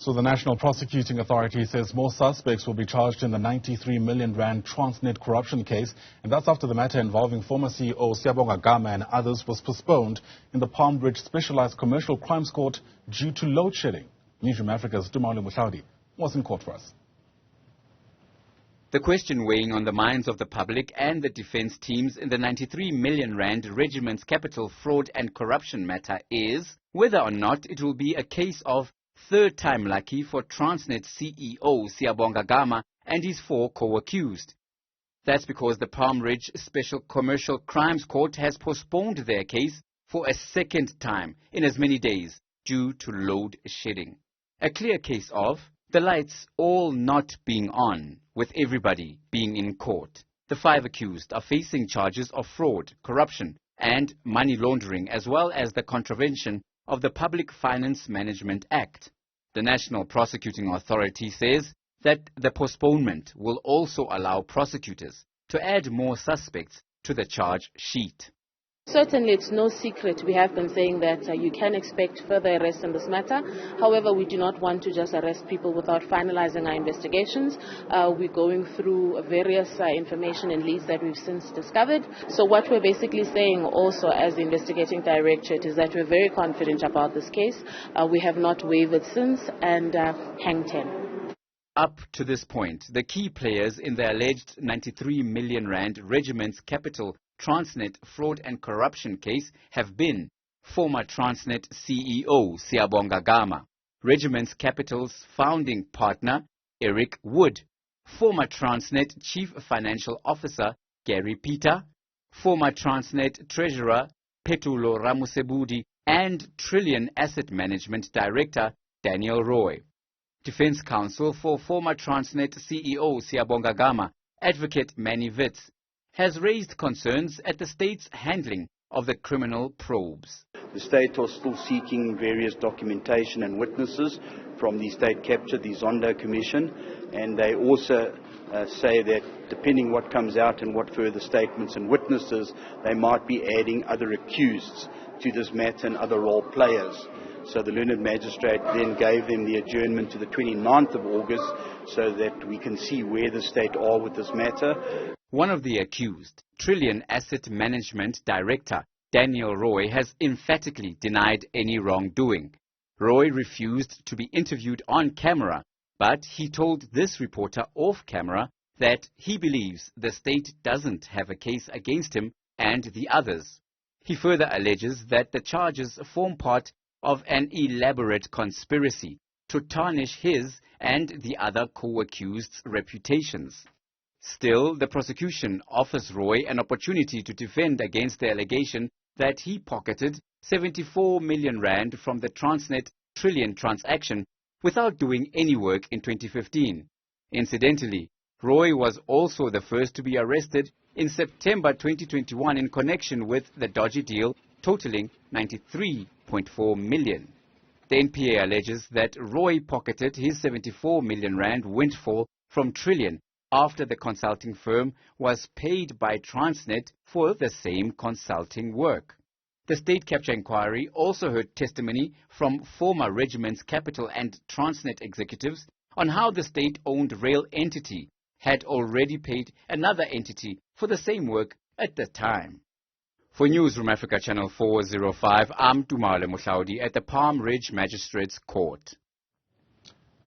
So the National Prosecuting Authority says more suspects will be charged in the 93 million rand Transnet corruption case, and that's after the matter involving former CEO Siyabonga Gama and others was postponed in the Palm Ridge Specialized Commercial Crimes Court due to load shedding. Newzroom Afrika's Tumaole Mohlaoli was in court for us. The question weighing on the minds of the public and the defense teams in the 93 million rand regiment's capital fraud and corruption matter is whether or not it will be a case of third time lucky for Transnet CEO Siyabonga Gama and his 4 co-accused. That's because the Palm Ridge Special Commercial Crimes Court has postponed their case for a second time in as many days due to load shedding. A clear case of the lights all not being on, with everybody being in court. The 5 accused are facing charges of fraud, corruption and money laundering, as well as the contravention of the Public Finance Management Act. The National Prosecuting Authority says that the postponement will also allow prosecutors to add more suspects to the charge sheet. Certainly, it's no secret. We have been saying that you can expect further arrests in this matter. However, we do not want to just arrest people without finalizing our investigations. We're going through various information and leads that we've since discovered. So what we're basically saying also as the investigating directorate is that we're very confident about this case. We have not wavered since and hang 10. Up to this point, the key players in the alleged 93 million rand regiment's capital Transnet fraud and corruption case have been former Transnet CEO Siyabonga Gama, Regiment's Capital's founding partner Eric Wood, former Transnet Chief Financial Officer Gary Peter, former Transnet Treasurer Petulo Ramusebudi, and Trillion Asset Management Director Daniel Roy. Defense Counsel for former Transnet CEO Siyabonga Gama, Advocate Manny Witz, has raised concerns at the state's handling of the criminal probes. The state are still seeking various documentation and witnesses from the state capture, the Zondo Commission, and they also say that depending what comes out and what further statements and witnesses, they might be adding other accused to this matter and other role players. So the learned magistrate then gave them the adjournment to the 29th of August so that we can see where the state are with this matter. One of the accused, Trillion Asset Management Director Daniel Roy, has emphatically denied any wrongdoing. Roy refused to be interviewed on camera, but he told this reporter off camera that he believes the state doesn't have a case against him and the others. He further alleges that the charges form part of an elaborate conspiracy to tarnish his and the other co-accuseds' reputations. Still, the prosecution offers Roy an opportunity to defend against the allegation that he pocketed 74 million rand from the Transnet Trillion transaction without doing any work in 2015. Incidentally, Roy was also the first to be arrested in September 2021 in connection with the dodgy deal totaling 93.4 million. The NPA alleges that Roy pocketed his 74 million rand windfall from Trillion after the consulting firm was paid by Transnet for the same consulting work. The state capture inquiry also heard testimony from former Regiment's Capital and Transnet executives on how the state-owned rail entity had already paid another entity for the same work at the time. For Newzroom Afrika Channel 405, I'm Tumaole Mohlaoli at the Palm Ridge Magistrates Court.